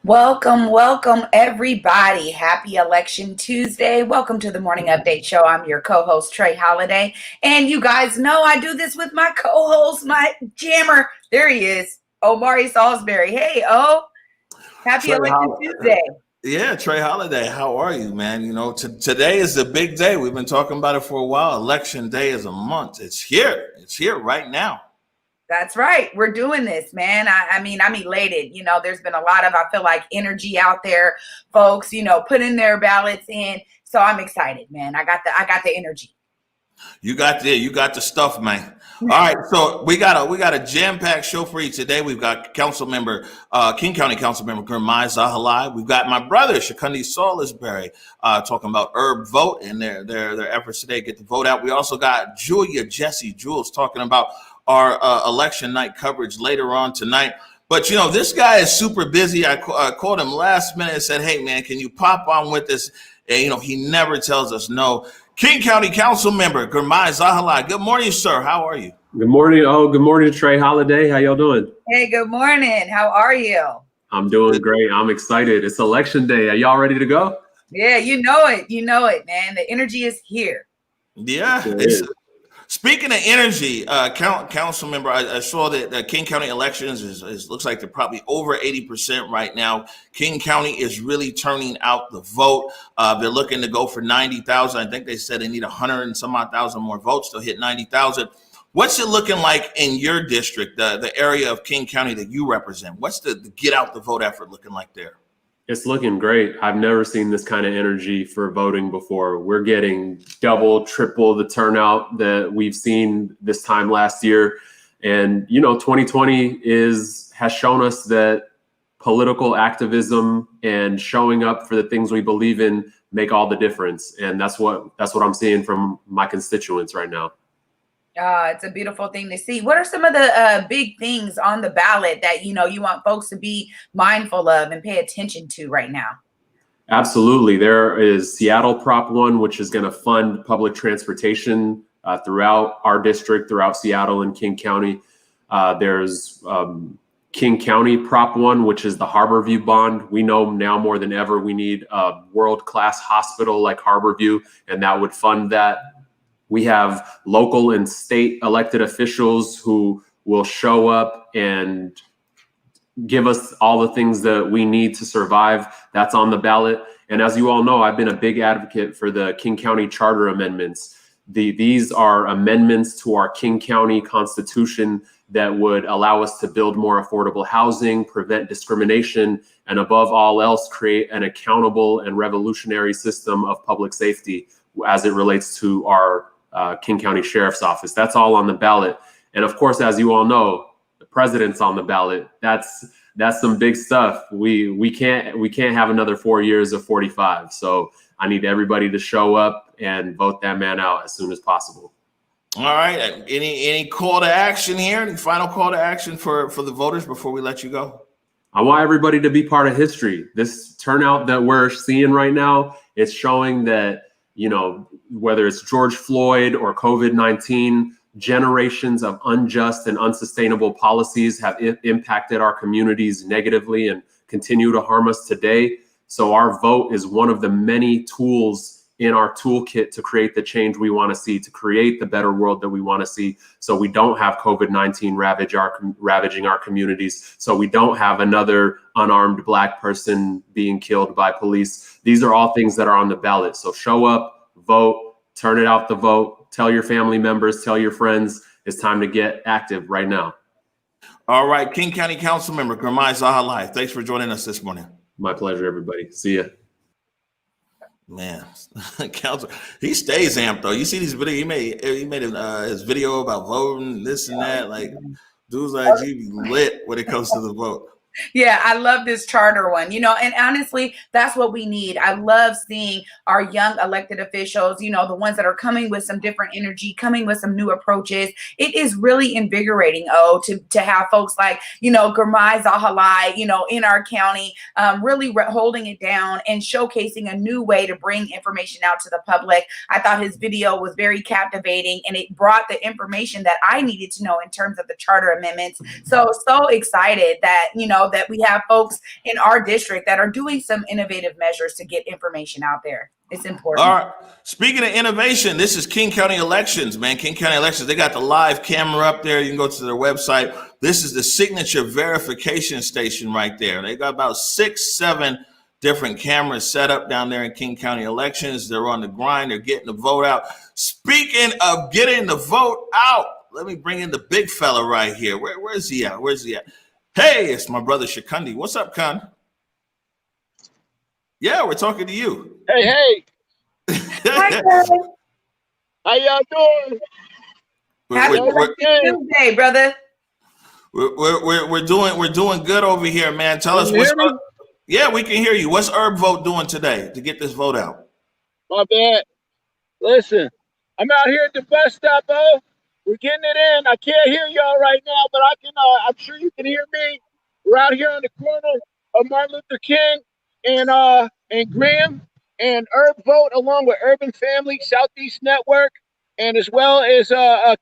Welcome, everybody. Happy Election Tuesday. Welcome to the Morning Update Show. I'm your co-host, Trey Holiday. And you guys know I do this with my co-host, my jammer. There he is, Omari Salisbury. Hey, happy Election Tuesday. Yeah, Trey Holiday, how are you, man? You know, today is a big day. We've been talking about it for a while. Election day is a month. It's here. It's here right now. That's right. We're doing this, man. I mean, I'm elated. You know, there's been a lot of, I feel like, energy out there, folks, putting their ballots in. So I'm excited, man. I got the energy. You got the stuff, man. All right, so we got a jam-packed show for you today. We've got Councilmember, King County Councilmember Zahaliy. We've got my brother Chukundi Salisbury talking about Herb Vote and their efforts today to get the vote out. We also got Jessie talking about our election night coverage later on tonight. But, this guy is super busy. I called him last minute and said, hey, man, can you pop on with this? And, he never tells us no. King County Council Member Zahaliy. Good morning, sir. How are you? Good morning. Good morning, Trey Holiday. How y'all doing? Hey, good morning. How are you? I'm doing great. I'm excited. It's election day. Are y'all ready to go? Yeah, you know it, man. The energy is here. Yeah. Speaking of energy, council member, I saw that the King County elections looks like they're probably over 80% right now. King County is really turning out the vote. They're looking to go for 90,000. I think they said they need 100 and some odd thousand more votes to hit 90,000. What's it looking like in your district, the area of King County that you represent? What's the get out the vote effort looking like there? It's looking great. I've never seen this kind of energy for voting before. We're getting double, triple the turnout that we've seen this time last year. And, 2020 has shown us that political activism and showing up for the things we believe in make all the difference. And that's what I'm seeing from my constituents right now. It's a beautiful thing to see. What are some of the big things on the ballot that, you want folks to be mindful of and pay attention to right now? Absolutely. There is Seattle Prop 1, which is going to fund public transportation throughout our district, throughout Seattle and King County. There's King County Prop 1, which is the Harborview bond. We know now more than ever we need a world-class hospital like Harborview, and that would fund that. We have local and state elected officials who will show up and give us all the things that we need to survive. That's on the ballot. And as you all know, I've been a big advocate for the King County Charter amendments. These are amendments to our King County Constitution that would allow us to build more affordable housing, prevent discrimination, and above all else, create an accountable and revolutionary system of public safety as it relates to our King County Sheriff's Office. That's all on the ballot. And of course, as you all know, the president's on the ballot. That's some big stuff. We can't have another 4 years of 45. So I need everybody to show up and vote that man out as soon as possible. All right. Any call to action here? Any final call to action for the voters before we let you go? I want everybody to be part of history. This turnout that we're seeing right now, it's showing that, whether it's George Floyd or COVID-19, generations of unjust and unsustainable policies have impacted our communities negatively and continue to harm us today. So our vote is one of the many tools in our toolkit to create the change we want to see, to create the better world that we want to see, so we don't have COVID-19 ravaging our communities, so we don't have another unarmed Black person being killed by police. These are all things that are on the ballot. So show up, vote, turn it out the vote, tell your family members, tell your friends. It's time to get active right now. All right, King County Councilmember Zahaliy, thanks for joining us this morning. My pleasure, everybody. See ya. Man, Council, he stays amped though. You see these videos? He made his video about voting, this and that. Like, dude's like, he be lit when it comes to the vote. Yeah, I love this charter one, and honestly, that's what we need. I love seeing our young elected officials, the ones that are coming with some different energy, coming with some new approaches. It is really invigorating, to have folks like, Zahaliy, in our county, really holding it down and showcasing a new way to bring information out to the public. I thought his video was very captivating, and it brought the information that I needed to know in terms of the charter amendments. So excited that, know, that we have folks in our district that are doing some innovative measures to get information out there. It's important. All right. Speaking of innovation, this is King County Elections, man. King County Elections, they got the live camera up there. You can go to their website. This is the signature verification station right there. They got about 6, 7 different cameras set up down there in King County Elections. They're on the grind. They're getting the vote out. Speaking of getting the vote out, let me bring in the big fella right here. Where's he at? Where's he at? Hey, it's my brother Chukundi. What's up, Con? Yeah, we're talking to you. Hey. Hi, How y'all doing? Happy Tuesday, brother. We're doing good over here, man. Tell us what's up. Yeah, we can hear you. What's Herb Vote doing today to get this vote out? My bad. Listen, I'm out here at the bus stop, though. We're getting it in. I can't hear y'all right now, but I can. I'm sure you can hear me. We're out here on the corner of Martin Luther King and Graham and Herb Vote, along with Urban Family Southeast Network, and as well as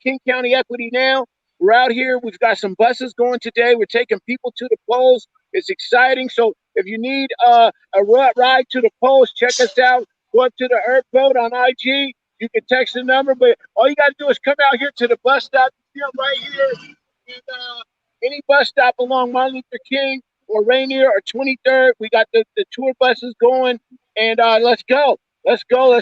King County Equity Now. We're out here. We've got some buses going today. We're taking people to the polls. It's exciting. So if you need a ride to the polls, check us out. Go up to the Herb Vote on IG. You can text the number, but all you got to do is come out here to the bus stop. You see 'em right here. And any bus stop along Martin Luther King or Rainier or 23rd, we got the tour buses going. And let's go. Let's go.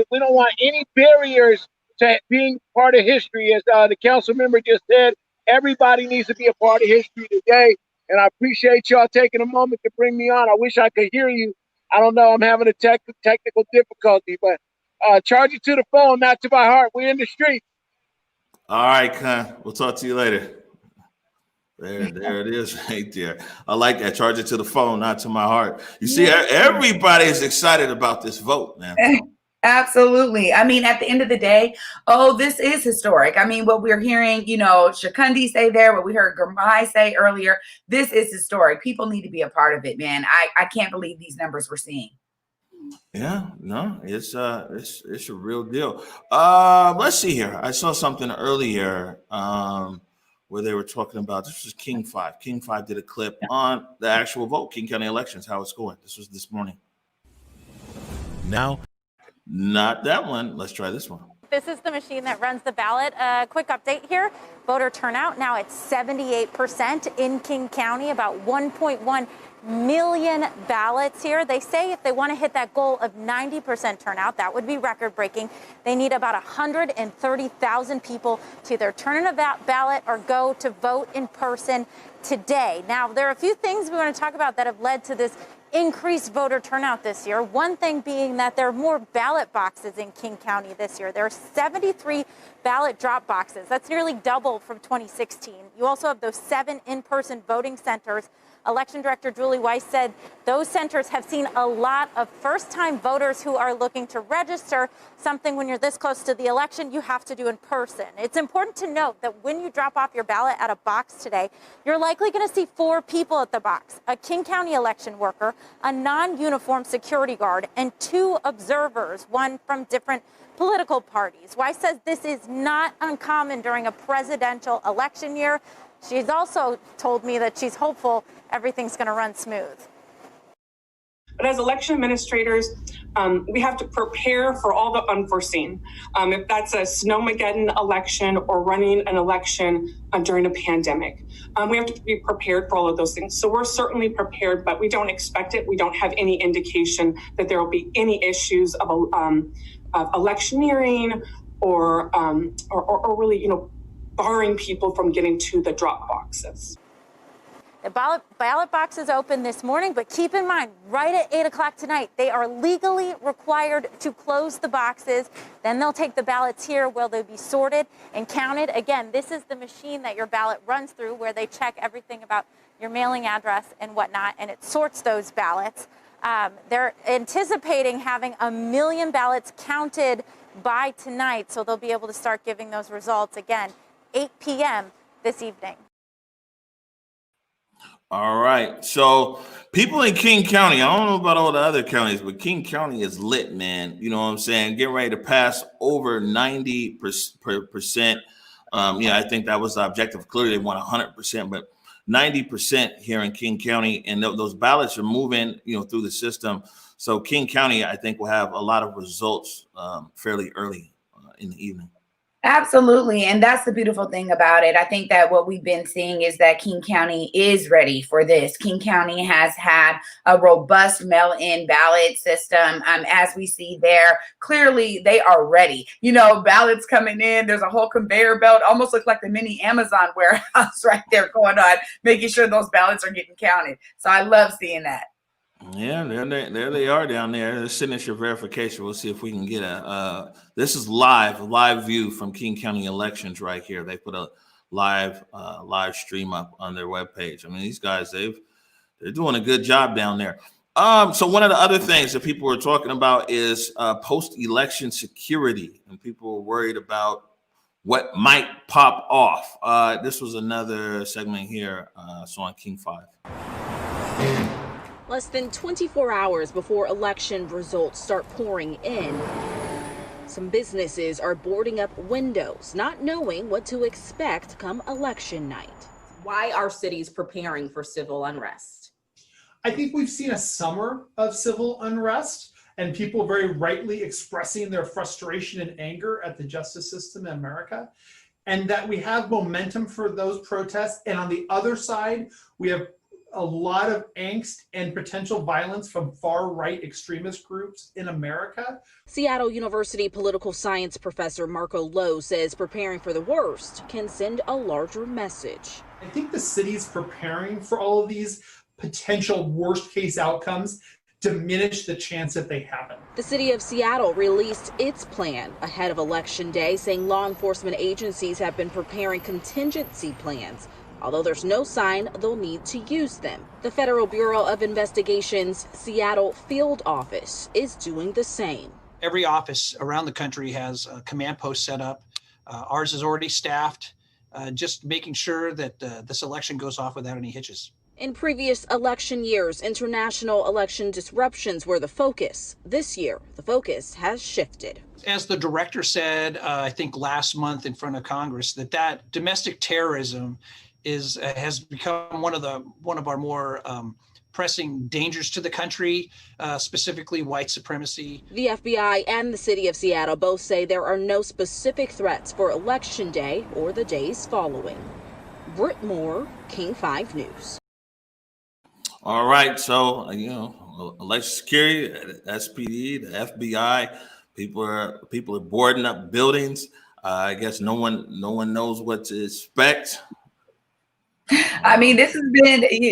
We don't want any barriers to being part of history. As the council member just said, everybody needs to be a part of history today. And I appreciate y'all taking a moment to bring me on. I wish I could hear you. I don't know. I'm having a technical difficulty, but charge it to the phone, not to my heart. We're in the street. All right, Con. We'll talk to you later. There it is right there. I like that. Charge it to the phone, not to my heart. You see, everybody is excited about this vote, man. Absolutely. I mean, at the end of the day, this is historic. I mean, what we're hearing, Chukundi say there, what we heard Zahaliy say earlier, this is historic. People need to be a part of it, man. I can't believe these numbers we're seeing. Yeah, no, it's a real deal. Let's see here. I saw something earlier where they were talking about, this was King 5. King 5 did a clip on the actual vote, King County Elections, how it's going. This was this morning. Now, not that one. Let's try this one. This is the machine that runs the ballot. Quick update here. Voter turnout now at 78% in King County, about 1.1 million ballots here. They say if they want to hit that goal of 90% turnout, that would be record breaking. They need about 130,000 people to either turn in a ballot or go to vote in person today. Now, there are a few things we want to talk about that have led to this increased voter turnout this year. One thing being that there are more ballot boxes in King County this year. There are 73 ballot drop boxes. That's nearly double from 2016. You also have those 7 in-person voting centers. Election Director Julie Weiss said those centers have seen a lot of first-time voters who are looking to register, something when you're this close to the election you have to do in person. It's important to note that when you drop off your ballot at a box today, you're likely going to see 4 people at the box: a King County election worker, a non-uniform security guard, and 2 observers, one from different political parties. Weiss says this is not uncommon during a presidential election year. She's also told me that she's hopeful everything's going to run smooth. But as election administrators, we have to prepare for all the unforeseen. If that's a snowmageddon election or running an election during a pandemic, we have to be prepared for all of those things. So we're certainly prepared, but we don't expect it. We don't have any indication that there will be any issues of electioneering or really, barring people from getting to the drop boxes. The ballot box is open this morning, but keep in mind, right at 8 o'clock tonight, they are legally required to close the boxes. Then they'll take the ballots here where they'll be sorted and counted. Again, this is the machine that your ballot runs through where they check everything about your mailing address and whatnot, and it sorts those ballots. They're anticipating having 1 million ballots counted by tonight, so they'll be able to start giving those results again, 8 p.m. this evening. All right. So people in King County, I don't know about all the other counties, but King County is lit, man. You know what I'm saying? Getting ready to pass over 90%. I think that was the objective. Clearly, they want 100%. But 90% here in King County, and those ballots are moving, through the system. So King County, I think, will have a lot of results fairly early in the evening. Absolutely. And that's the beautiful thing about it. I think that what we've been seeing is that King County is ready for this. King County has had a robust mail-in ballot system. As we see there, clearly they are ready. Ballots coming in. There's a whole conveyor belt, almost looks like the mini Amazon warehouse right there going on, making sure those ballots are getting counted. So I love seeing that. Yeah, there they are down there. The signature verification. We'll see if we can get this is live view from King County elections right here. They put a live stream up on their webpage. I mean, these guys, they're doing a good job down there. So one of the other things that people were talking about is post-election security, and people were worried about what might pop off. This was another segment here. So on King 5. Less than 24 hours before election results start pouring in, some businesses are boarding up windows, not knowing what to expect come election night. Why are cities preparing for civil unrest? I think we've seen a summer of civil unrest and people very rightly expressing their frustration and anger at the justice system in America, and that we have momentum for those protests. And on the other side, we have a lot of angst and potential violence from far-right extremist groups in America. Seattle University political science professor Marco Lowe says preparing for the worst can send a larger message. I think the city's preparing for all of these potential worst-case outcomes diminish the chance that they happen. The city of Seattle released its plan ahead of Election Day, saying law enforcement agencies have been preparing contingency plans, although there's no sign they'll need to use them. The Federal Bureau of Investigation's Seattle field office is doing the same. Every office around the country has a command post set up. Ours is already staffed, just making sure that this election goes off without any hitches. In previous election years, international election disruptions were the focus. This year, the focus has shifted. As the director said, I think last month in front of Congress, that domestic terrorism has become one of our more pressing dangers to the country, specifically white supremacy. The FBI and the city of Seattle both say there are no specific threats for Election Day or the days following. Britt Moore, King 5 News. All right, so election security, SPD, the FBI, people are boarding up buildings. I guess no one knows what to expect. I mean,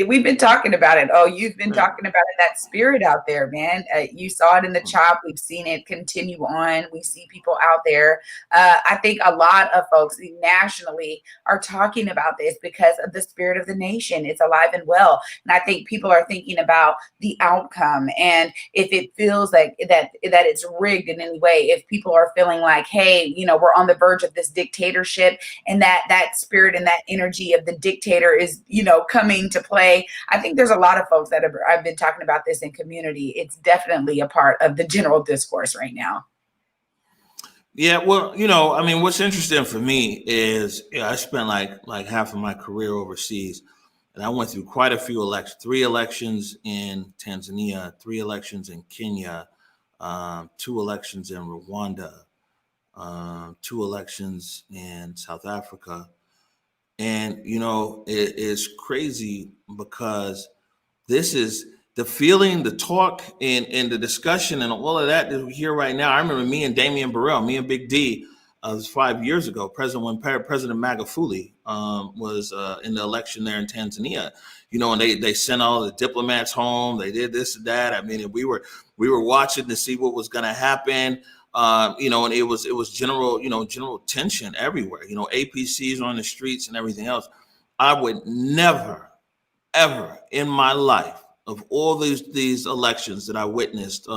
we've been talking about it. Oh, you've been talking about it, that spirit out there, man. You saw it in the CHOP. We've seen it continue on. We see people out there. I think a lot of folks nationally are talking about this because of the spirit of the nation. It's alive and well. And I think people are thinking about the outcome. And if it feels like that it's rigged in any way, if people are feeling like, hey, we're on the verge of this dictatorship, and that spirit and that energy of the dictator is coming to play. I think there's a lot of folks that I've been talking about this in community. It's definitely a part of the general discourse right now. Yeah, well, I mean, what's interesting for me is I spent like half of my career overseas, and I went through quite a few elections, 3 elections in Tanzania, 3 elections in Kenya, 2 elections in Rwanda, 2 elections in South Africa. And, it is crazy because this is the feeling, the talk, and the discussion and all of that we hear right now. I remember me and Damian Burrell, me and Big D, it was 5 years ago, when President Magufuli was in the election there in Tanzania, and they sent all the diplomats home. They did this and that. I mean, we were watching to see what was going to happen. And it was general tension everywhere, APCs on the streets and everything else. I would never, ever in my life, of all these elections that I witnessed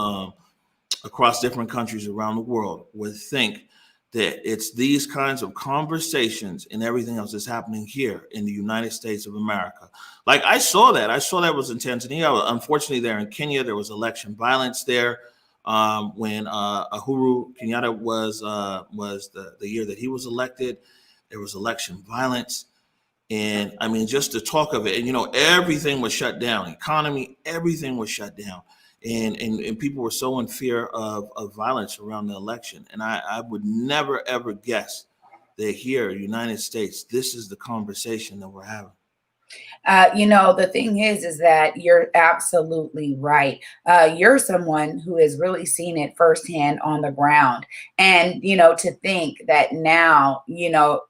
across different countries around the world, would think that it's these kinds of conversations and everything else that's happening here in the United States of America. Like I saw that was in Tanzania. Unfortunately, there in Kenya, there was election violence there. When Uhuru Kenyatta was the year that he was elected, there was election violence. And I mean, just the talk of it, and everything was shut down, economy, everything was shut down. And people were so in fear of violence around the election. And I would never, ever guess that here, United States, this is the conversation that we're having. The thing is that you're absolutely right. You're someone who has really seen it firsthand on the ground. And, to think that now,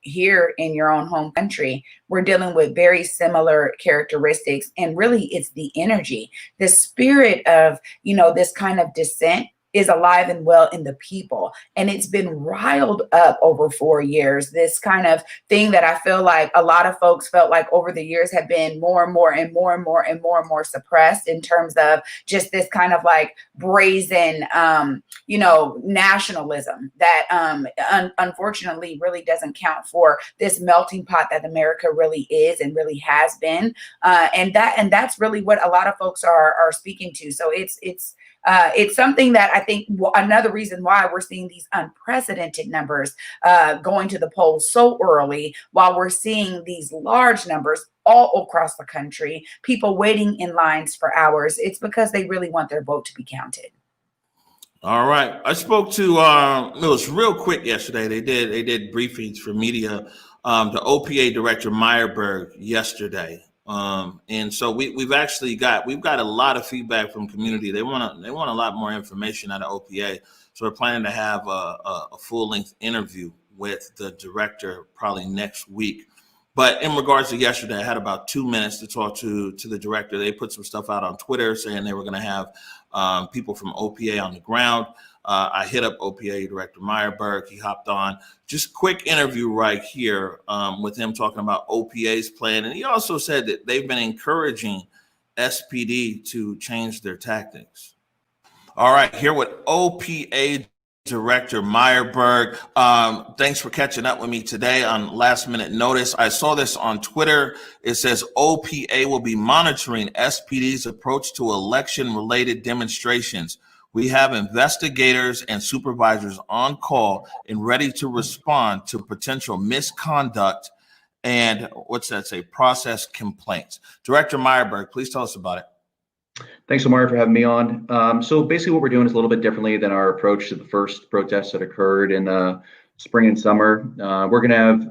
here in your own home country, we're dealing with very similar characteristics. And really, it's the energy, the spirit of, this kind of dissent is alive and well in the people. And it's been riled up over 4 years. This kind of thing that I feel like a lot of folks felt like over the years have been more and more and more and more and more and more suppressed in terms of just this kind of like brazen, nationalism that unfortunately really doesn't count for this melting pot that America really is and really has been. And that's really what a lot of folks are speaking to. So it's something that I think another reason why we're seeing these unprecedented numbers going to the polls so early, while we're seeing these large numbers all across the country, people waiting in lines for hours. It's because they really want their vote to be counted. All right. I spoke to it was real quick yesterday. They did briefings for media. The OPA Director Meyerberg yesterday. And so we've got a lot of feedback from community. They want a lot more information out of OPA. So we're planning to have a full-length interview with the director probably next week. But in regards to yesterday, I had about 2 minutes to talk to the director. They put some stuff out on Twitter saying they were going to have people from OPA on the ground. I hit up OPA Director Meyerberg. He hopped on. Just a quick interview right here with him talking about OPA's plan. And he also said that they've been encouraging SPD to change their tactics. All right, here with OPA Director Meyerberg. Thanks for catching up with me today on last minute notice. I saw this on Twitter. It says OPA will be monitoring SPD's approach to election related demonstrations. We have investigators and supervisors on call and ready to respond to potential misconduct and process complaints. Director Meyerberg, please tell us about it. Thanks, Omar, for having me on. So basically what we're doing is a little bit differently than our approach to the first protests that occurred in the spring and summer. We're going to have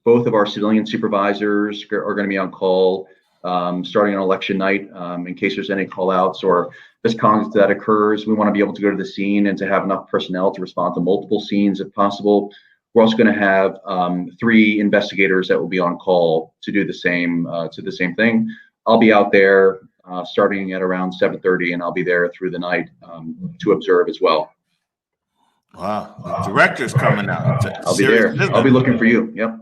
both of our civilian supervisors are going to be on call starting on election night in case there's any call outs or misconduct that occurs. We want to be able to go to the scene and to have enough personnel to respond to multiple scenes if possible. We're also going to have 3 investigators that will be on call to do the same thing. I'll be out there starting at around 7:30, and I'll be there through the night to observe as well. Wow, the director's coming out. I'll be there. I'll be looking for you. Yep.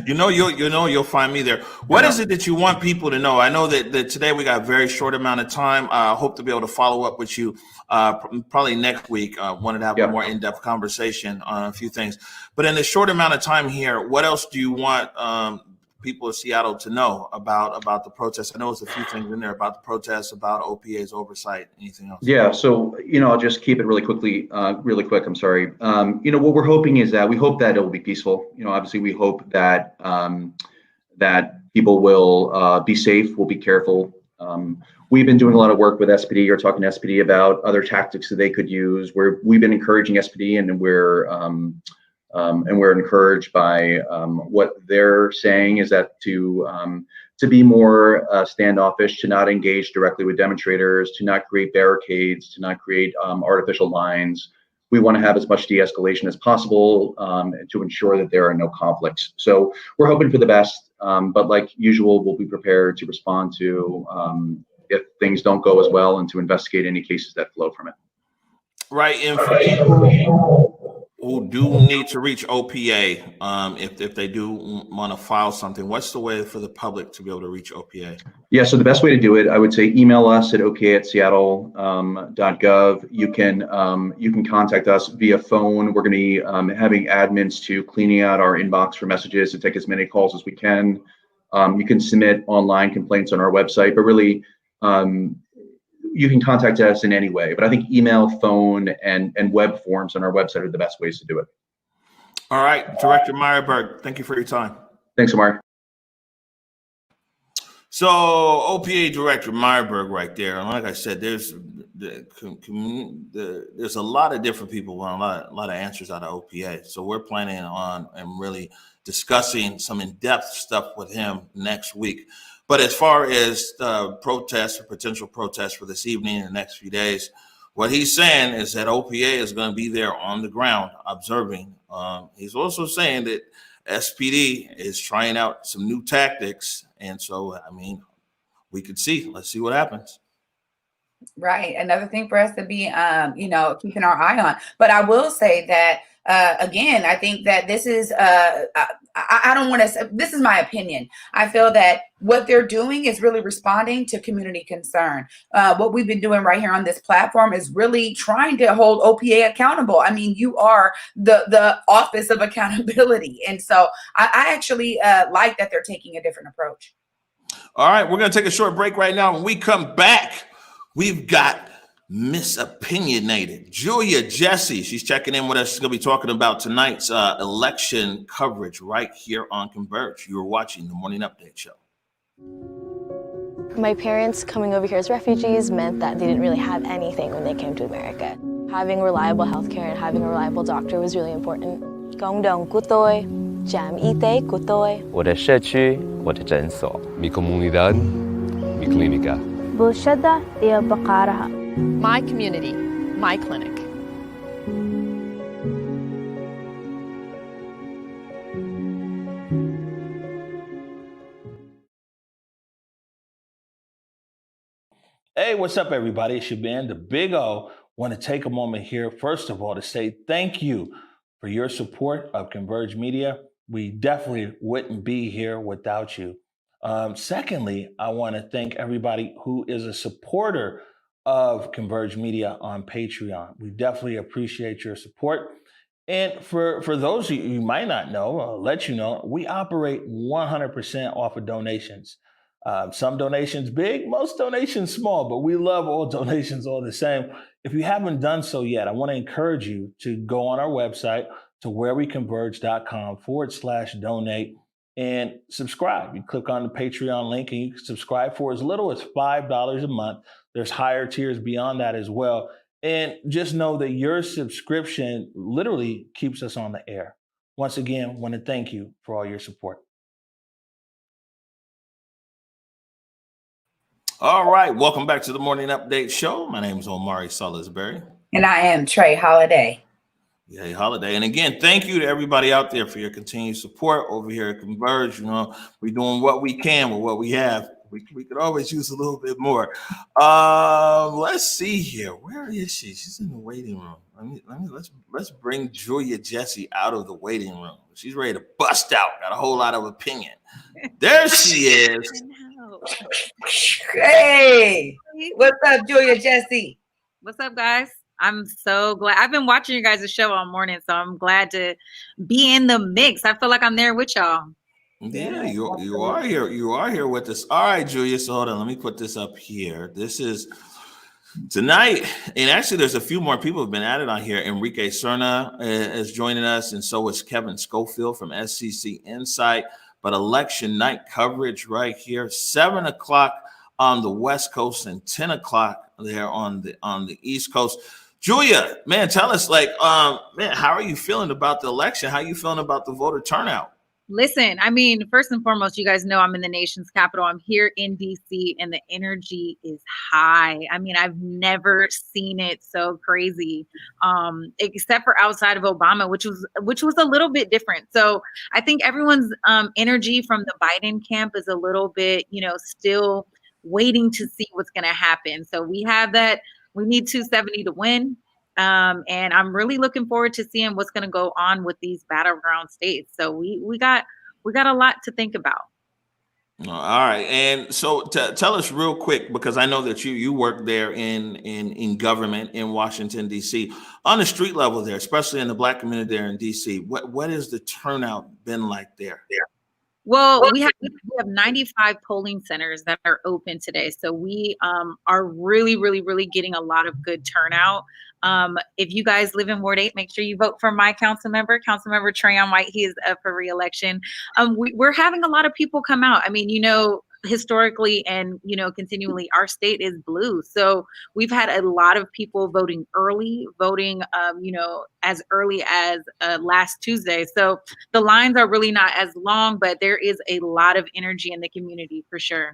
You'll find me there. What is it that you want people to know? I know that today we got a very short amount of time. I hope to be able to follow up with you probably next week. Wanted to have a more in-depth conversation on a few things. But in the short amount of time here, what else do you want people of Seattle to know about the protest? I know there's a few things in there about the protests, about OPA's oversight. Anything else? Yeah, so I'll just keep it really quick. I'm sorry. What we're hoping is that we hope that it will be peaceful. Obviously we hope that that people will be safe, will be careful. We've been doing a lot of work with SPD or talking to SPD about other tactics that they could use. We've been encouraging SPD, and we're encouraged by what they're saying is that to be more standoffish, to not engage directly with demonstrators, to not create barricades, to not create artificial lines. We want to have as much de-escalation as possible to ensure that there are no conflicts. So we're hoping for the best, but like usual, we'll be prepared to respond to if things don't go as well and to investigate any cases that flow from it. Right, and for people who do need to reach OPA, if they do want to file something, what's the way for the public to be able to reach OPA? Yeah, so the best way to do it, I would say email us at opa@seattle.gov. You can contact us via phone. We're going to be having admins to cleaning out our inbox for messages to take as many calls as we can. You can submit online complaints on our website, but really, you can contact us in any way, but I think email, phone, and web forms on our website are the best ways to do it. All right, Director Meyerberg, thank you for your time. Thanks, Omar. So OPA Director Meyerberg right there. And like I said, there's a lot of different people want a lot of answers out of OPA. So we're planning on and really discussing some in-depth stuff with him next week. But as far as protests or potential protests for this evening and the next few days, what he's saying is that OPA is going to be there on the ground observing. He's also saying that SPD is trying out some new tactics. And so, I mean, we could see. Let's see what happens. Right. Another thing for us to be, keeping our eye on. But I will say that, again, I think that this is, I don't want to say, this is my opinion. I feel that what they're doing is really responding to community concern. What we've been doing right here on this platform is really trying to hold OPA accountable. I mean, you are the office of accountability. And so I actually like that they're taking a different approach. All right, we're going to take a short break right now. When we come back, we've got Miss Opinionated, Julia Jessie. She's checking in with us. She's going to be talking about tonight's election coverage right here on Converge. You're watching the Morning Update Show. My parents coming over here as refugees meant that they didn't really have anything when they came to America. Having reliable healthcare and having a reliable doctor was really important. 共同鼓队, jam ite鼓队. 我的社区，我的诊所。Mi comunidad, mi clínica. بلشدة هي بقارها. My community, my clinic. Hey, what's up, everybody? It's your man, the Big O. Want to take a moment here, first of all, to say thank you for your support of Converge Media. We definitely wouldn't be here without you. Secondly, I want to thank everybody who is a supporter of Converge Media on Patreon. We definitely appreciate your support. And for those of you might not know, I'll let you know, we operate 100% off of donations. Some donations big, most donations small, but we love all donations all the same. If you haven't done so yet, I want to encourage you to go on our website to whereweconverge.com/donate and subscribe. You click on the Patreon link and you can subscribe for as little as $5 a month. There's higher tiers beyond that as well. And just know that your subscription literally keeps us on the air. Once again, I want to thank you for all your support. All right, welcome back to the Morning Update Show. My name is Omari Salisbury. And I am Trey Holiday. Yay, Holiday. And again, thank you to everybody out there for your continued support over here at Converge. You know, we're doing what we can with what we have. We could always use a little bit more. Let's see here. Where is she? She's in the waiting room. Let's bring Julia Jessie out of the waiting room. She's ready to bust out. Got a whole lot of opinion. There she is. Hey, what's up, Julia Jessie? What's up, guys? I'm so glad. I've been watching you guys' show all morning, so I'm glad to be in the mix. I feel like I'm there with y'all. Yeah, you are here. You are here with us. All right, Julia. So hold on. Let me put this up here. This is tonight. And actually, there's a few more people have been added on here. Enrique Cerna is joining us, and so is Kevin Schofield from SCC Insight. But election night coverage right here, 7 o'clock on the West Coast and 10 o'clock there on the East Coast. Julia, man, tell us, how are you feeling about the election? How are you feeling about the voter turnout? Listen, I mean, first and foremost, you guys know I'm in the nation's capital. I'm here in DC, and the energy is high. I mean, I've never seen it so crazy, except for outside of Obama, which was a little bit different. So I think everyone's energy from the Biden camp is a little bit, still waiting to see what's going to happen. So we have that. We need 270 to win. And I'm really looking forward to seeing what's going to go on with these battleground states. So we got a lot to think about. All right. And so tell us real quick, because I know that you work there in government in Washington, D.C. on the street level there, especially in the Black community there in D.C. What has the turnout been like there? Well, we have 95 polling centers that are open today. So we are really, really, really getting a lot of good turnout. If you guys live in Ward 8, make sure you vote for my Councilmember Trayon White. He is up for re-election. We're having a lot of people come out. I mean, historically and continually, our state is blue, so we've had a lot of people voting early, as early as last Tuesday. So the lines are really not as long, but there is a lot of energy in the community for sure.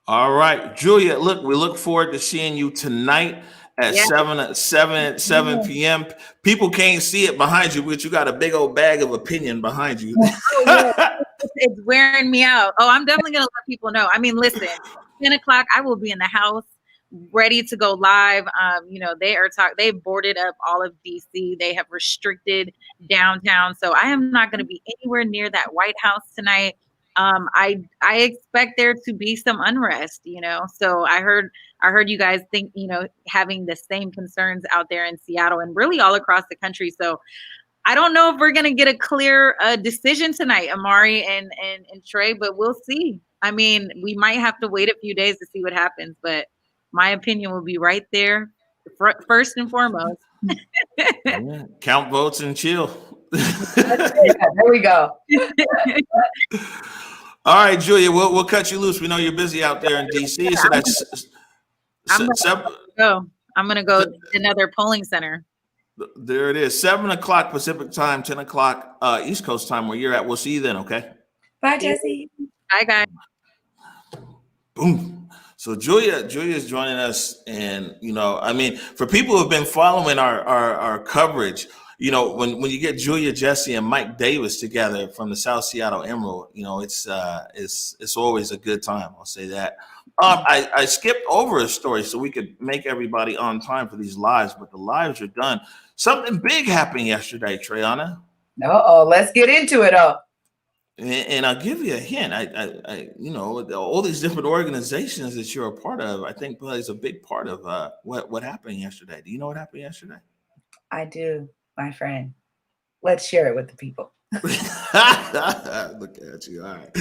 All right, Julia, we look forward to seeing you tonight at 7 p.m. People can't see it behind you, but you got a big old bag of opinion behind you. It's wearing me out. Oh, I'm definitely going to let people know. I mean, listen, 10 o'clock, I will be in the house ready to go live. They boarded up all of DC. They have restricted downtown. So I am not going to be anywhere near that White House tonight. I expect there to be some unrest, so I heard you guys think, having the same concerns out there in Seattle and really all across the country. So I don't know if we're going to get a clear decision tonight, Amari and Trey, but we'll see. I mean, we might have to wait a few days to see what happens, but my opinion will be right there first and foremost. Count votes and chill. There we go. All right, Julia, we'll cut you loose. We know you're busy out there in DC. So that's I'm gonna go to another polling center. There it is. 7 o'clock Pacific time, 10 o'clock East Coast time where you're at. We'll see you then, okay? Bye, Jessie. Bye, guys. Boom. So Julia's joining us, and for people who have been following our coverage, when you get Julia, Jessie, and Mike Davis together from the South Seattle Emerald, it's always a good time. I'll say that. I skipped over a story so we could make everybody on time for these lives, but the lives are done. Something big happened yesterday, Treyana. Let's get into it. And I'll give you a hint. All these different organizations that you're a part of, I think plays a big part of what happened yesterday. Do you know what happened yesterday? I do, my friend. Let's share it with the people. Look at you. All right.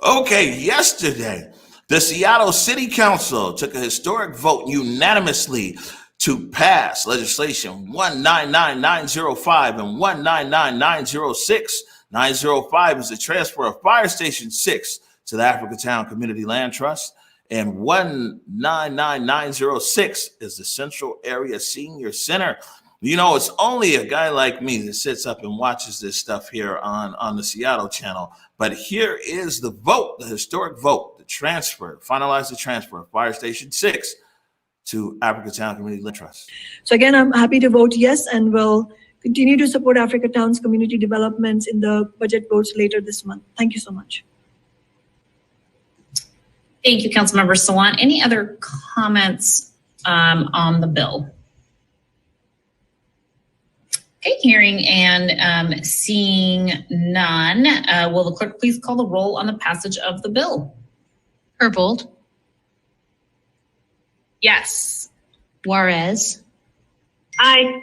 Okay, yesterday, the Seattle City Council took a historic vote unanimously to pass legislation 199905 and 199906. 905 is the transfer of Fire Station 6 to the Africatown Community Land Trust, and 199906 is the Central Area Senior Center. It's only a guy like me that sits up and watches this stuff here on the Seattle channel. But here is the vote, the historic vote, finalize the transfer of Fire Station 6 to Africatown Community Land Trust. So again, I'm happy to vote yes, and will continue to support Africatown's community developments in the budget votes later this month. Thank you so much. Thank you, Councilmember Sawant. Any other comments on the bill? Okay, hearing and seeing none, will the clerk please call the roll on the passage of the bill? Herbold. Yes. Juarez. Aye.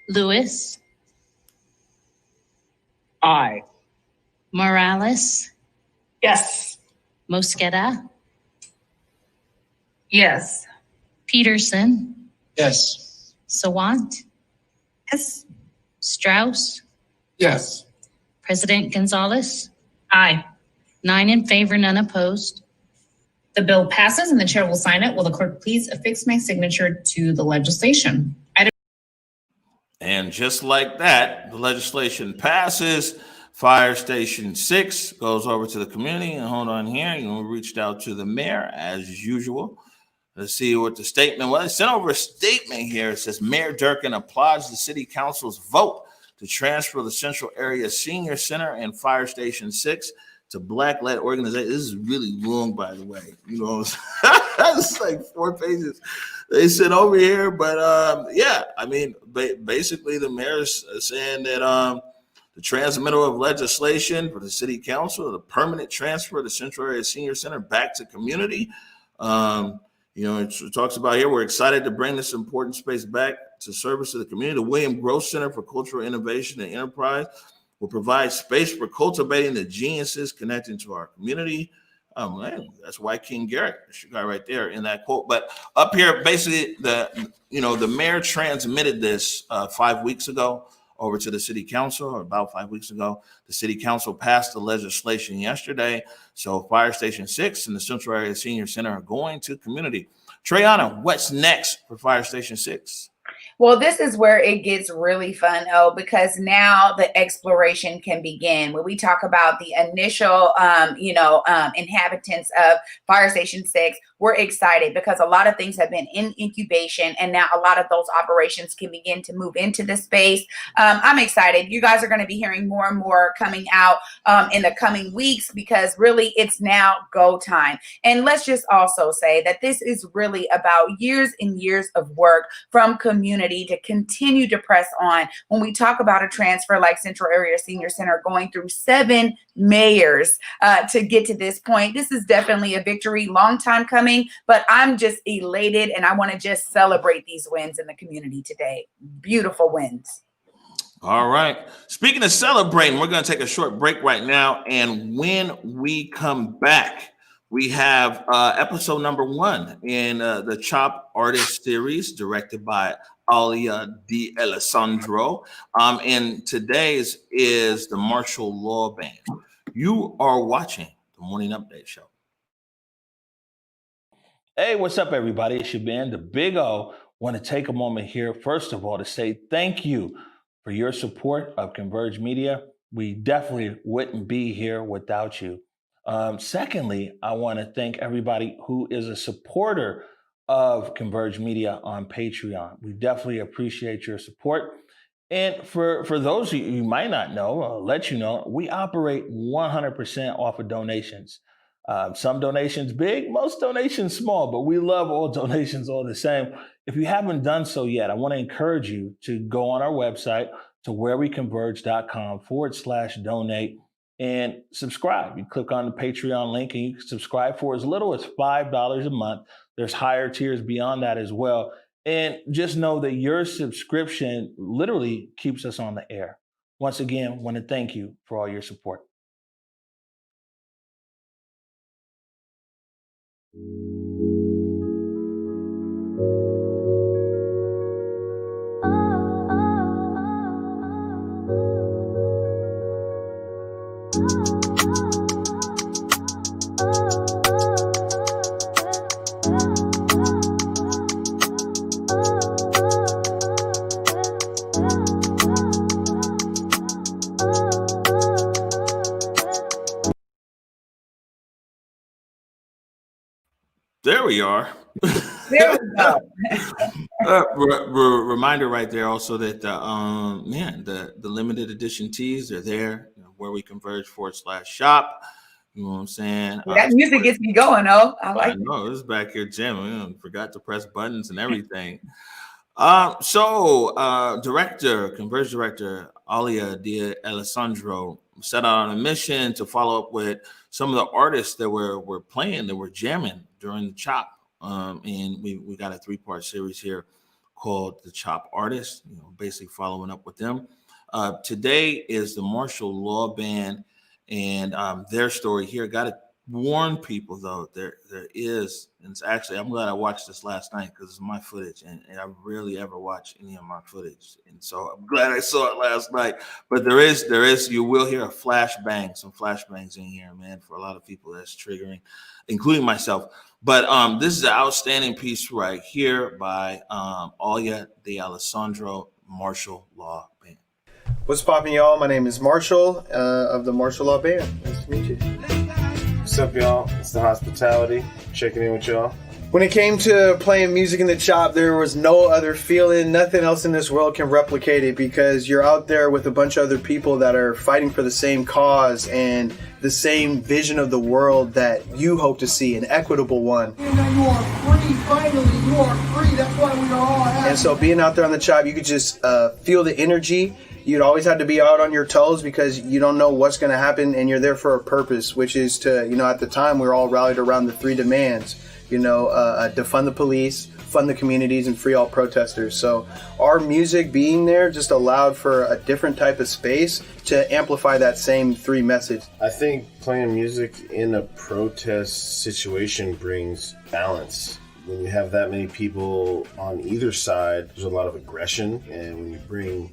Lewis. Aye. Morales. Yes. Mosqueda. Yes. Peterson. Yes. Sawant. Yes. Strauss. Yes. President Gonzalez. Aye. 9 in favor, none opposed. The bill passes and the chair will sign it. Will the clerk please affix my signature to the legislation? And just like that, the legislation passes. Fire Station 6 goes over to the community. And hold on here, we reached out to the mayor as usual. Let's see what the statement was. I sent over a statement here. It says, Mayor Durkin applauds the city council's vote to transfer the Central Area Senior Center and Fire Station 6 to Black-led organization. This is really long, by the way. It's like 4 pages. They sit over here, but basically the mayor's saying that the transmittal of legislation for the city council, the permanent transfer of the Central Area Senior Center back to community. It talks about here, we're excited to bring this important space back to service to the community. The William Gross Center for Cultural Innovation and Enterprise will provide space for cultivating the geniuses connecting to our community. Man, that's why King Garrett, the guy right there in that quote. But up here, basically, the mayor transmitted this 5 weeks ago over to the city council, or about 5 weeks ago. The city council passed the legislation yesterday. So Fire Station 6 and the Central Area Senior Center are going to community. Trayana, what's next for Fire Station 6? Well, this is where it gets really fun, because now the exploration can begin. When we talk about the initial, inhabitants of Fire Station 6, we're excited because a lot of things have been in incubation, and now a lot of those operations can begin to move into the space. I'm excited. You guys are going to be hearing more and more coming out in the coming weeks, because really it's now go time. And let's just also say that this is really about years and years of work from community to continue to press on. When we talk about a transfer like Central Area Senior Center going through 7 mayors to get to this point, this is definitely a victory, long time coming, but I'm just elated, and I want to just celebrate these wins in the community today. Beautiful wins. All right. Speaking of celebrating, we're going to take a short break right now. And when we come back, we have episode number 1 in the Chop Artist series, directed by Alia D. Alessandro. And today's is the Martial Law Band. You are watching the Morning Update Show. Hey, what's up, everybody? It's your band, the Big O. Want to take a moment here, first of all, to say thank you for your support of Converge Media. We definitely wouldn't be here without you. Secondly, I want to thank everybody who is a supporter of Converge Media on Patreon. We definitely appreciate your support. And for those of you who might not know, I'll let you know, we operate 100% off of donations. Some donations big, most donations small, but we love all donations all the same. If you haven't done so yet, I want to encourage you to go on our website to whereweconverge.com/donate and subscribe. You click on the Patreon link and you can subscribe for as little as $5 a month. There's higher tiers beyond that as well. And just know that your subscription literally keeps us on the air. Once again, want to thank you for all your support. There we are. There we go. Reminder right there also that the limited edition tees are there, where we converge /shop. You know what I'm saying? That music gets me going, I like it. know, this is back here jamming. Forgot to press buttons and everything. Converge director Alia D. Alessandro set out on a mission to follow up with some of the artists that were playing, that were jamming during the Chop. And we got a 3-part series here called The Chop Artists, basically following up with them. Today is the Martial Law Band and their story here. Got to warn people, though, there is, and it's actually, I'm glad I watched this last night because it's my footage, and I rarely ever watch any of my footage. And so I'm glad I saw it last night. But there is, you will hear some flashbangs in here, man, for a lot of people that's triggering, including myself. But this is an outstanding piece right here by Alia de Alessandro, Martial Law Band. What's poppin', y'all? My name is Marshall of the Martial Law Band. Nice to meet you. What's up, y'all? It's the Hospitality. Checking in with y'all. When it came to playing music in the Chop, there was no other feeling. Nothing else in this world can replicate it, because you're out there with a bunch of other people that are fighting for the same cause and the same vision of the world that you hope to see, an equitable one. You are free, finally. You are free. That's why we are all happy. And so being out there on the Chop, you could just feel the energy. You'd always have to be out on your toes because you don't know what's going to happen, and you're there for a purpose, which is to, at the time we were all rallied around the 3 demands. Defund the police, fund the communities and free all protesters. So our music being there just allowed for a different type of space to amplify that same 3 message. I think playing music in a protest situation brings balance. When you have that many people on either side, there's a lot of aggression, and when you bring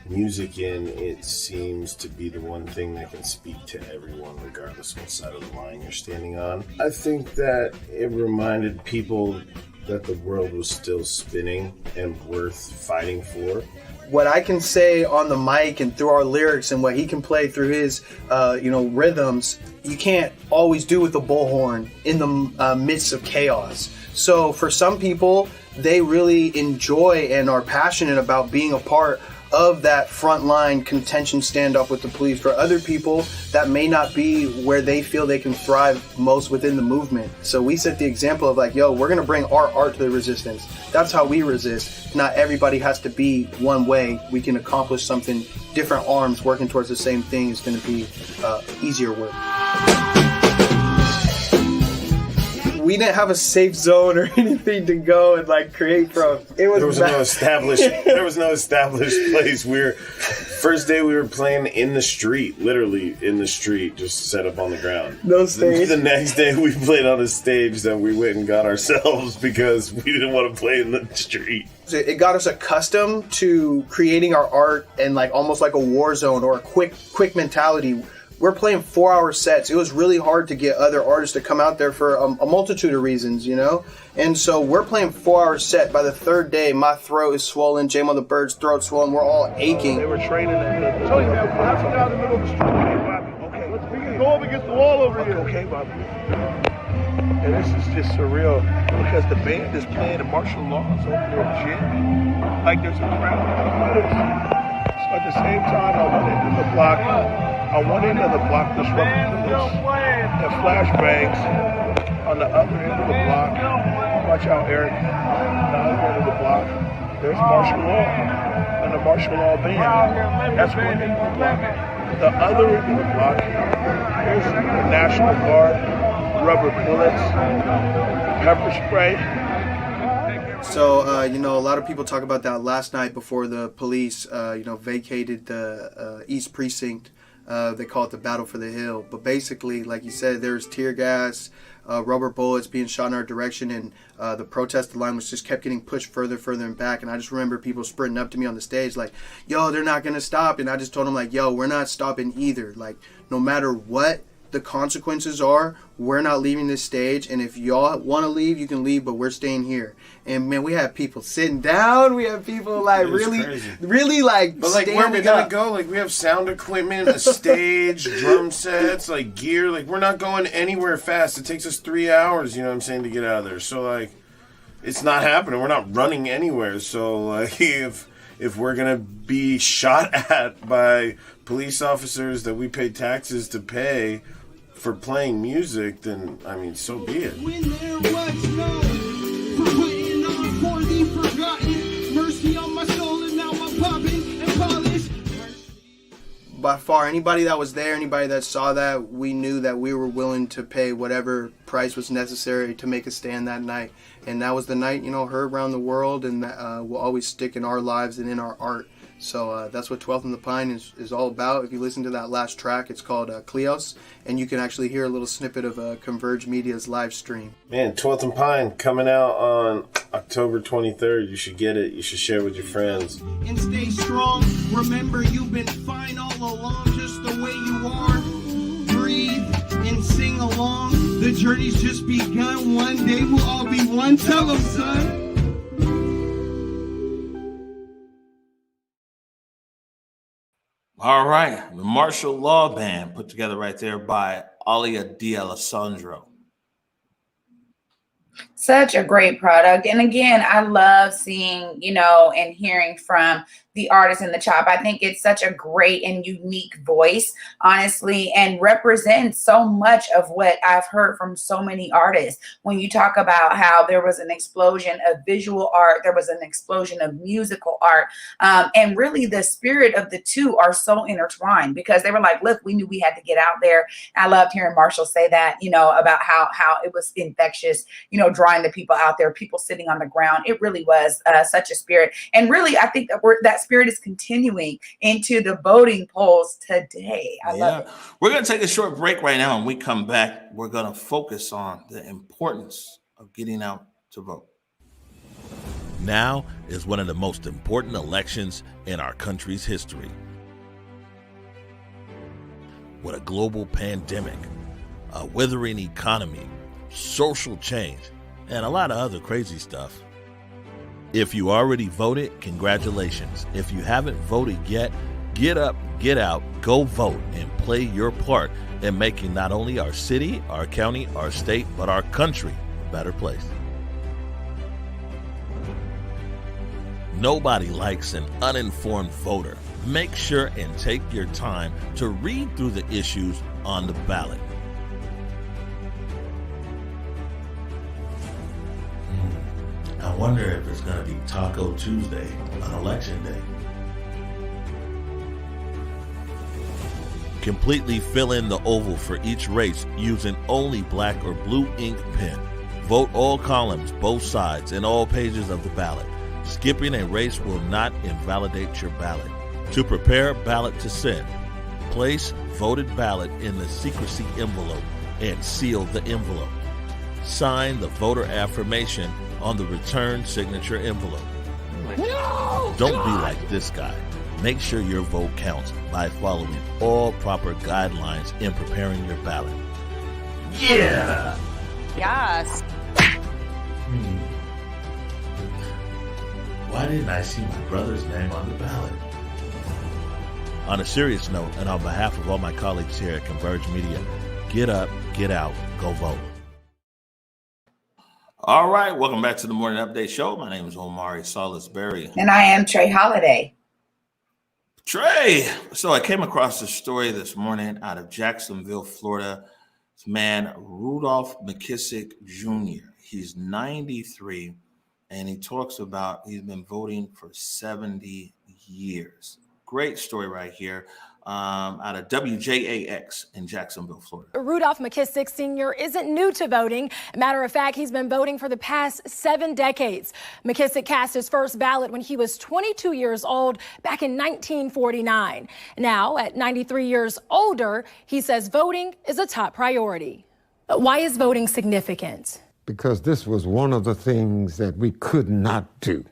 music in, it seems to be the one thing that can speak to everyone, regardless of what side of the line you're standing on. I think that it reminded people that the world was still spinning and worth fighting for. What I can say on the mic and through our lyrics and what he can play through his, rhythms, you can't always do with the bullhorn in the midst of chaos. So for some people, they really enjoy and are passionate about being a part of that frontline contention standoff with the police. For other people, that may not be where they feel they can thrive most within the movement. So we set the example of like, yo, we're going to bring our art to the resistance. That's how we resist. Not everybody has to be one way. We can accomplish something. Different arms working towards the same thing is going to be easier work. We didn't have a safe zone or anything to go and like create from. There was no established place. First day we were playing in the street, literally in the street, just set up on the ground. No stage. The next day we played on a stage that we went and got ourselves because we didn't want to play in the street. It got us accustomed to creating our art and like almost like a war zone or a quick mentality. We're playing 4-hour sets. It was really hard to get other artists to come out there for a multitude of reasons, you know? And so we're playing 4-hour set. By the 3rd day, my throat is swollen. J-Mo the Bird's throat's swollen. We're all aching. They were training at the... Tell you, man, we're halfway down the middle of the street. Okay, let's begin. Go up against the wall over here. Okay, Bobby. And this is just surreal because the band is playing and martial law is over there jamming. Like there's a crowd. So at the same time, on one end of the block, there's rubber bullets and flashbangs. On the other end of the block, watch out, Eric. On the other end of the block, there's martial law and the martial law band. That's one end of the block. The other end of the block, there's the National Guard, rubber bullets, pepper spray. So, a lot of people talk about that last night before the police, vacated the East Precinct. They call it the Battle for the Hill. But basically, like you said, there's tear gas, rubber bullets being shot in our direction, and the protest line was just kept getting pushed further and back. And I just remember people sprinting up to me on the stage like, yo, they're not going to stop. And I just told them like, yo, we're not stopping either. Like, no matter what the consequences are, we're not leaving this stage. And if y'all want to leave, you can leave, but we're staying here. And man, we have people sitting down. We have people like really like. But like, where are we gonna go? Like, we have sound equipment, a stage, drum sets, like gear. Like, we're not going anywhere fast. It takes us 3 hours. You know what I'm saying, to get out of there. So like, it's not happening. We're not running anywhere. So like, if we're gonna be shot at by police officers that we pay taxes to pay for playing music, then I mean, so be it. When there was no putting on for the forgotten, mercy on my soul, and now I'm popping and polished. By far, anybody that was there, anybody that saw that, we knew that we were willing to pay whatever price was necessary to make a stand that night. And that was the night, heard around the world, and that will always stick in our lives and in our art. So that's what 12th and the Pine is all about. If you listen to that last track, it's called Cleos, and you can actually hear a little snippet of Converge Media's live stream. Man, 12th and Pine coming out on October 23rd. You should get it. You should share with your friends. And stay strong. Remember, you've been fine all along, just the way you are. Breathe and sing along. The journey's just begun. One day we'll all be one. Tell them, son. All right, the Martial Law Band put together right there by Alia D'Alessandro. Such a great product. And again, I love seeing, and hearing from the artist in the chop. I think it's such a great and unique voice, honestly, and represents so much of what I've heard from so many artists. When you talk about how there was an explosion of visual art, there was an explosion of musical art, and really the spirit of the two are so intertwined, because they were like, look, we knew we had to get out there. I loved hearing Marshall say that, about how it was infectious, drawing the people out there, people sitting on the ground. It really was such a spirit. And really, I think that spirit is continuing into the voting polls today. I love it. We're going to take a short break right now. And we come back, we're going to focus on the importance of getting out to vote. Now is one of the most important elections in our country's history. With a global pandemic, a withering economy, social change, and a lot of other crazy stuff. If you already voted, congratulations. If you haven't voted yet, get up, get out, go vote, and play your part in making not only our city, our county, our state, but our country a better place. Nobody likes an uninformed voter. Make sure and take your time to read through the issues on the ballot. I wonder if it's going to be Taco Tuesday on Election Day. Completely fill in the oval for each race using only black or blue ink pen. Vote all columns, both sides, and all pages of the ballot. Skipping a race will not invalidate your ballot. To prepare a ballot to send, place voted ballot in the secrecy envelope and seal the envelope. Sign the voter affirmation on the return signature envelope. No! Don't be like this guy. Make sure your vote counts by following all proper guidelines in preparing your ballot. Yeah! Yes. Why didn't I see my brother's name on the ballot? On a serious note, and on behalf of all my colleagues here at Converge Media, get up, get out, go vote. All right, welcome back to the Morning Update Show. My name is Omari Salisbury. And I am Trey Holiday. Trey, so I came across a story this morning out of Jacksonville, Florida. This man, Rudolph McKissick Jr., he's 93, and he talks about he's been voting for 70 years. Great story right here out of WJAX in Jacksonville, Florida. Rudolph McKissick Sr. isn't new to voting. Matter of fact, he's been voting for the past 7 decades. McKissick cast his first ballot when he was 22 years old back in 1949. Now, at 93 years older, he says voting is a top priority. But why is voting significant? Because this was one of the things that we could not do.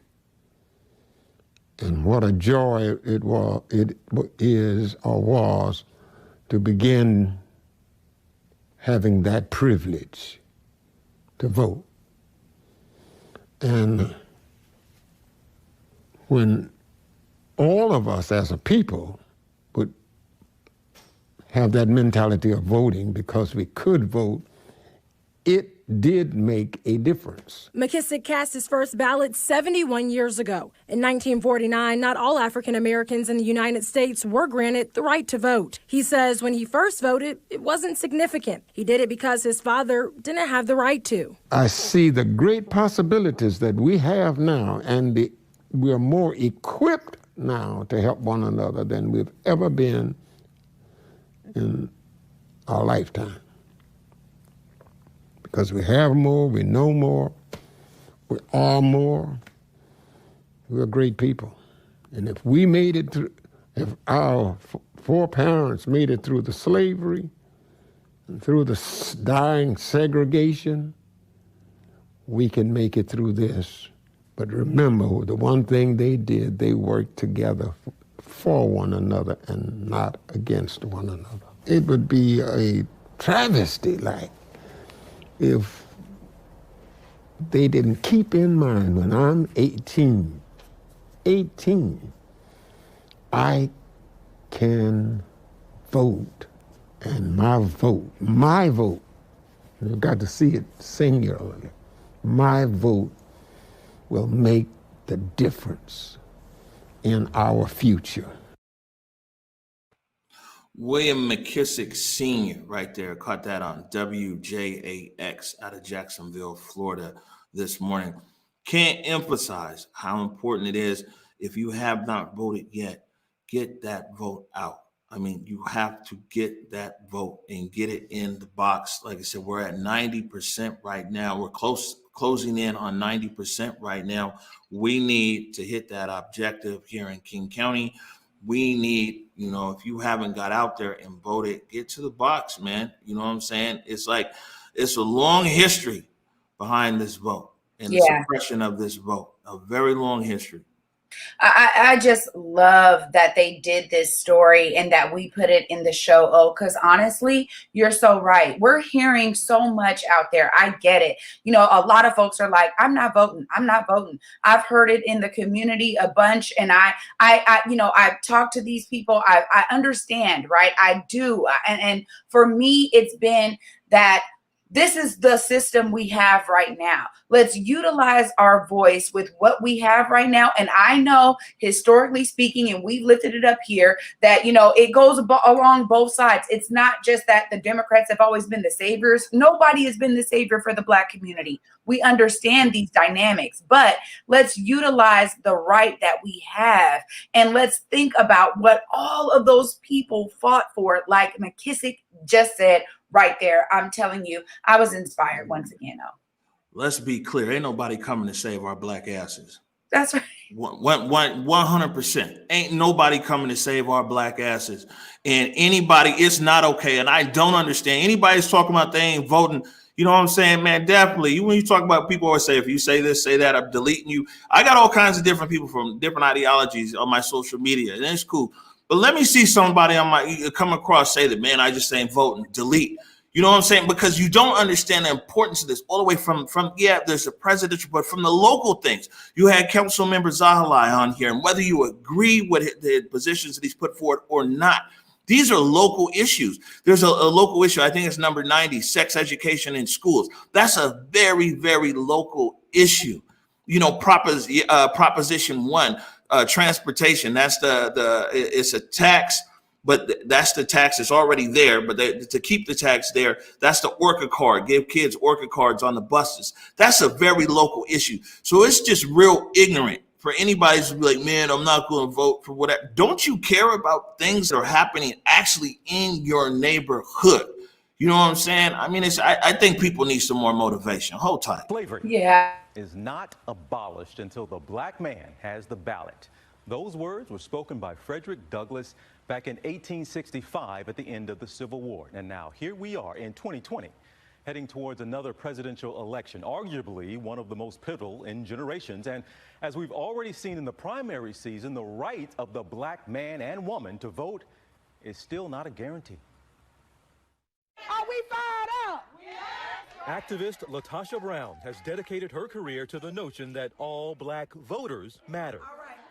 And what a joy it was to begin having that privilege to vote. And when all of us as a people would have that mentality of voting because we could vote, it did make a difference. McKissick cast his first ballot 71 years ago. In 1949, not all African Americans in the United States were granted the right to vote. He says when he first voted, it wasn't significant. He did it because his father didn't have the right to. I see the great possibilities that we have now, and we're more equipped now to help one another than we've ever been in our lifetime. Because we have more, we know more, we are more. We're great people. And if we made it through, if our foreparents made it through the slavery, and through the dying segregation, we can make it through this. But remember, the one thing they did, they worked together for one another and not against one another. It would be a travesty, like, if they didn't keep in mind when I'm 18, I can vote, and my vote, you've got to see it singularly, my vote will make the difference in our future. William McKissick Sr. right there, caught that on WJAX out of Jacksonville, Florida this morning. Can't emphasize how important it is. If you have not voted yet, get that vote out. I mean, you have to get that vote and get it in the box. Like I said, we're at 90% right now. We're closing in on 90% right now. We need to hit that objective here in King County. We need, if you haven't got out there and voted, get to the box, man. You know what I'm saying? It's like, it's a long history behind this vote and the suppression of this vote, a very long history. I just love that they did this story and that we put it in the show, because honestly, you're so right. We're hearing so much out there. I get it. A lot of folks are like, I'm not voting. I'm not voting. I've heard it in the community a bunch. And I've talked to these people. I understand, right? I do. And for me, it's been that this is the system we have right now. Let's utilize our voice with what we have right now. And I know, historically speaking, and we've lifted it up here, that, it goes along both sides. It's not just that the Democrats have always been the saviors. Nobody has been the savior for the Black community. We understand these dynamics, but let's utilize the right that we have. And let's think about what all of those people fought for, like McKissick just said right there. I'm telling you, I was inspired once again. Let's be clear. Ain't nobody coming to save our Black asses. That's right. 100%. Ain't nobody coming to save our Black asses. And anybody, it's not okay. And I don't understand. Anybody's talking about they ain't voting. You know what I'm saying, man? Definitely. When you talk about, people always say, if you say this, say that, I'm deleting you. I got all kinds of different people from different ideologies on my social media, and it's cool. But let me see somebody come across say that, man, I just ain't voting, delete. You know what I'm saying? Because you don't understand the importance of this all the way from there's the presidential, but from the local things. You had Councilmember Zahaliy on here, and whether you agree with the positions that he's put forward or not, these are local issues. There's a local issue, I think it's number 90, sex education in schools. That's a very, very local issue. Proposition 1, transportation, that's it's a tax, but that's the tax that's already there. But to keep the tax there, that's the Orca card. Give kids Orca cards on the buses. That's a very local issue. So it's just real ignorant for anybody to be like, man, I'm not going to vote for whatever. Don't you care about things that are happening actually in your neighborhood? You know what I'm saying? I mean, I think people need some more motivation. Hold tight. Slavery is not abolished until the Black man has the ballot. Those words were spoken by Frederick Douglass back in 1865 at the end of the Civil War. And now here we are in 2020, heading towards another presidential election, arguably one of the most pivotal in generations. And as we've already seen in the primary season, the right of the Black man and woman to vote is still not a guarantee. Are we fired up? Activist Latasha Brown has dedicated her career to the notion that all Black voters matter.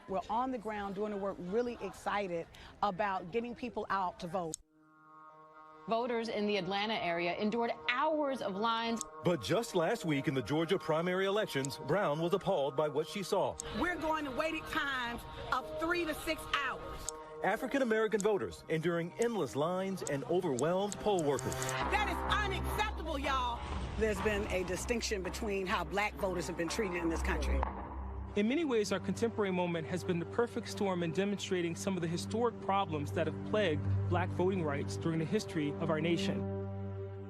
We're on the ground doing the work, really excited about getting people out to vote. Voters in the Atlanta area endured hours of lines. But just last week in the Georgia primary elections, Brown was appalled by what she saw. We're going to waiting times of 3 to 6 hours. African-American voters enduring endless lines and overwhelmed poll workers. That is unacceptable, y'all. There's been a distinction between how Black voters have been treated in this country. In many ways, our contemporary moment has been the perfect storm in demonstrating some of the historic problems that have plagued Black voting rights during the history of our nation.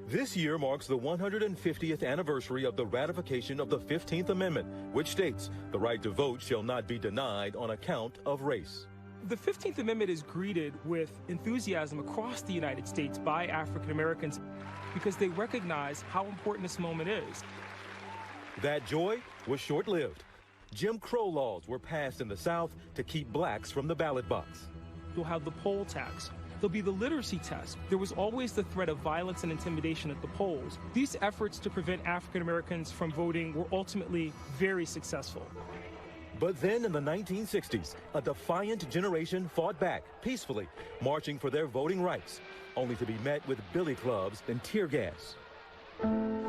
This year marks the 150th anniversary of the ratification of the 15th Amendment, which states the right to vote shall not be denied on account of race. The 15th Amendment is greeted with enthusiasm across the United States by African Americans because they recognize how important this moment is. That joy was short-lived. Jim Crow laws were passed in the South to keep Blacks from the ballot box. You'll have the poll tax. There'll be the literacy test. There was always the threat of violence and intimidation at the polls. These efforts to prevent African Americans from voting were ultimately very successful. But then in the 1960s, a defiant generation fought back peacefully, marching for their voting rights, only to be met with billy clubs and tear gas.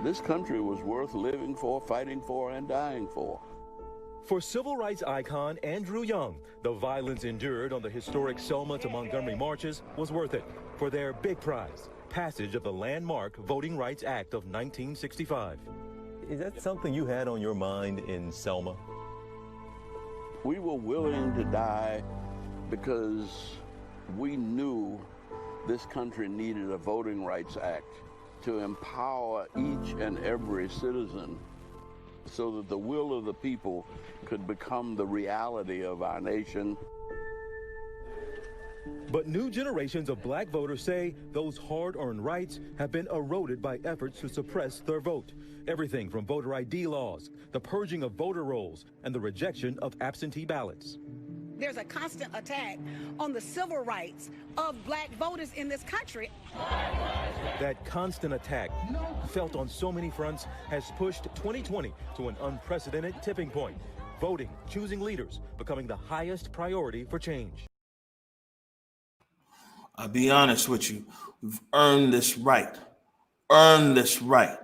This country was worth living for, fighting for, and dying for. For civil rights icon Andrew Young, the violence endured on the historic Selma to Montgomery marches was worth it for their big prize, passage of the landmark Voting Rights Act of 1965. Is that something you had on your mind in Selma? We were willing to die because we knew this country needed a Voting Rights Act to empower each and every citizen so that the will of the people could become the reality of our nation. But new generations of black voters say those hard-earned rights have been eroded by efforts to suppress their vote. Everything from voter ID laws, the purging of voter rolls, and the rejection of absentee ballots. There's a constant attack on the civil rights of black voters in this country. That constant attack, felt on so many fronts, has pushed 2020 to an unprecedented tipping point. Voting, choosing leaders, becoming the highest priority for change. I'll be honest with you. We've earned this right. Earned this right.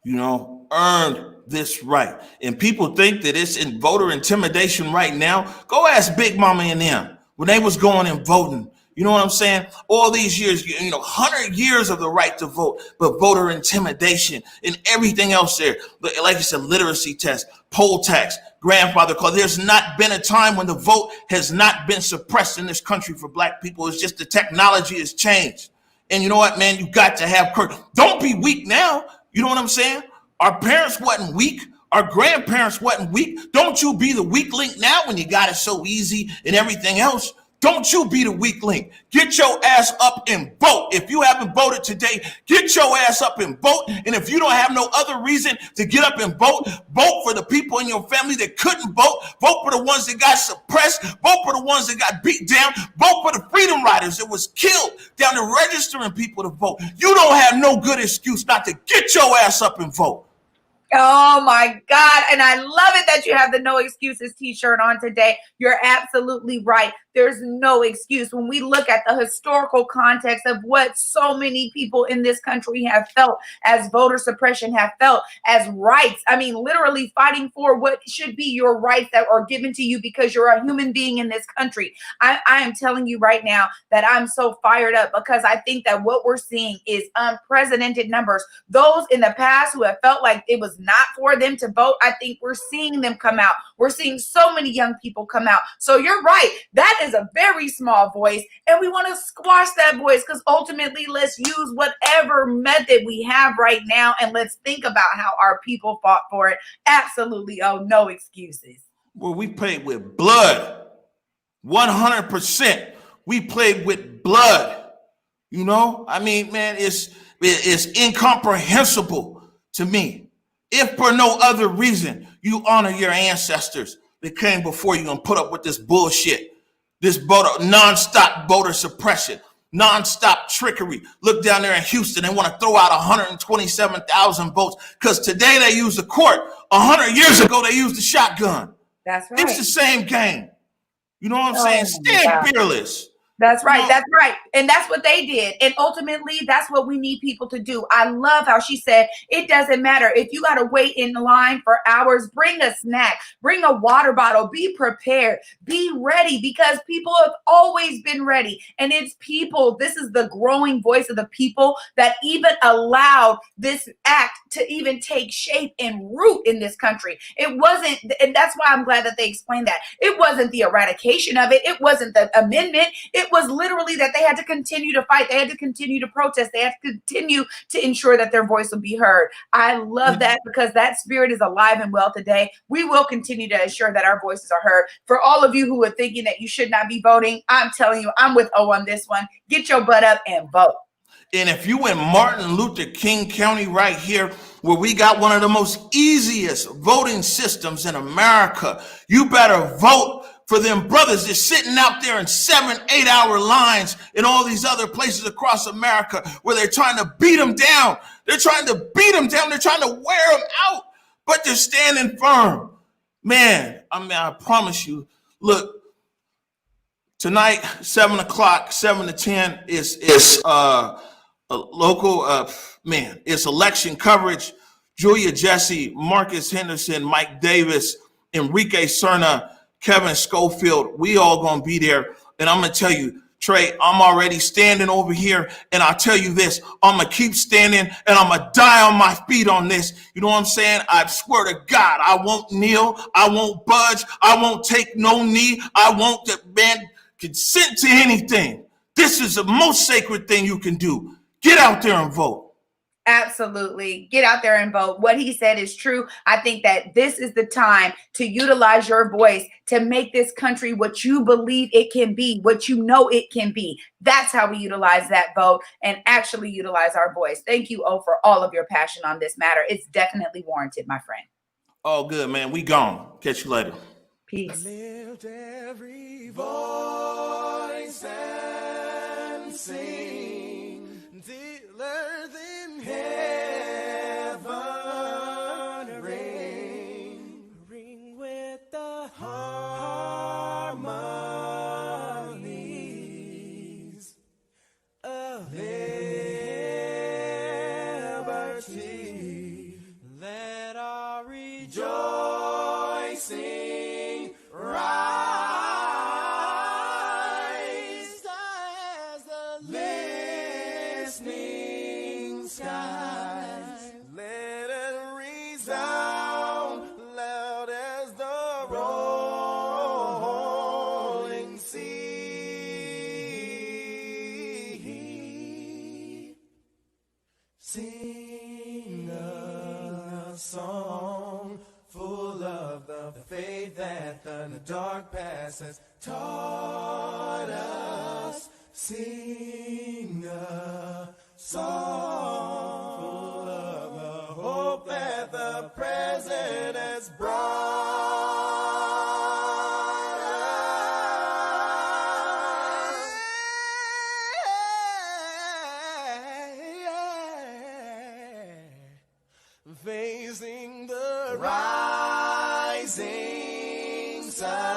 You know, earned this right. And people think that it's in voter intimidation right now. Go ask Big Mama and them when they was going and voting. You know what I'm saying? All these years, 100 years of the right to vote, but voter intimidation and everything else there. Like you said, literacy test, poll tax, grandfather clause. There's not been a time when the vote has not been suppressed in this country for black people. It's just the technology has changed. And you know what, man? You got to have courage. Don't be weak now. You know what I'm saying? Our parents wasn't weak. Our grandparents wasn't weak. Don't you be the weak link now when you got it so easy and everything else. Don't you be the weak link. Get your ass up and vote. If you haven't voted today, get your ass up and vote. And if you don't have no other reason to get up and vote, vote for the people in your family that couldn't vote. Vote for the ones that got suppressed. Vote for the ones that got beat down. Vote for the freedom riders that was killed down to registering people to vote. You don't have no good excuse not to get your ass up and vote. Oh my God. And I love it that you have the No Excuses t-shirt on today. You're absolutely right. There's no excuse when we look at the historical context of what so many people in this country have felt as voter suppression, have felt as rights. I mean, literally fighting for what should be your rights that are given to you because you're a human being in this country. I am telling you right now that I'm so fired up because I think that what we're seeing is unprecedented numbers. Those in the past who have felt like it was not for them to vote, I think we're seeing them come out. We're seeing so many young people come out. So you're right. That is a very small voice, and we want to squash that voice because ultimately let's use whatever method we have right now and let's think about how our people fought for it. Absolutely. Oh, no excuses. Well, we played with blood. 100%. We played with blood. You know, I mean, man, it's incomprehensible to me. If for no other reason, you honor your ancestors that came before you and put up with this bullshit, this nonstop voter suppression, nonstop trickery. Look down there in Houston, they want to throw out 127,000 votes because today they used the court. 100 years ago, they used the shotgun. That's right. It's the same game. You know what I'm saying? Stand fearless. That's right. That's right. And that's what they did. And ultimately, that's what we need people to do. I love how she said, it doesn't matter if you got to wait in line for hours, bring a snack, bring a water bottle, be prepared, be ready, because people have always been ready. And it's people. This is the growing voice of the people that even allowed this act to even take shape and root in this country. It wasn't, and that's why I'm glad that they explained that. It wasn't the eradication of it. It wasn't the amendment. It was literally that they had to continue to fight. They had to continue to protest. They had to continue to ensure that their voice would be heard. I love that because that spirit is alive and well today. We will continue to ensure that our voices are heard. For all of you who are thinking that you should not be voting, I'm telling you, I'm with O on this one. Get your butt up and vote. And if you in Martin Luther King County right here, where we got one of the most easiest voting systems in America, you better vote for them brothers that's sitting out there in 7-8 hour lines in all these other places across America where they're trying to beat them down. They're trying to beat them down. They're trying to wear them out, but they're standing firm. Man, I promise you, look, tonight, 7 o'clock, 7 to 10 is a local, it's election coverage. Julia Jessie, Marcus Henderson, Mike Davis, Enrique Cerna, Kevin Schofield. We all gonna be there. And I'm gonna tell you, Trey, I'm already standing over here, and I'll tell you this, I'm gonna keep standing, and I'm gonna die on my feet on this. You know what I'm saying? I swear to God, I won't kneel, I won't budge, I won't take no knee, I won't consent to anything. This is the most sacred thing you can do. Get out there and vote. Absolutely. Get out there and vote. What he said is true. I think that this is the time to utilize your voice to make this country what you believe it can be, what you know it can be. That's how we utilize that vote and actually utilize our voice. Thank you, O, for all of your passion on this matter. It's definitely warranted, my friend. Oh, good, man. We gone. Catch you later. Peace. Lift every voice and sing till earth and heaven ring with the harmonies of liberty. Let our rejoicing rise as the listening skies. Let it resound loud as the rolling sea. Sing a song full of the faith that the dark past has taught us. Sing a song full of the hope that the present has brought us. Facing the rising sun.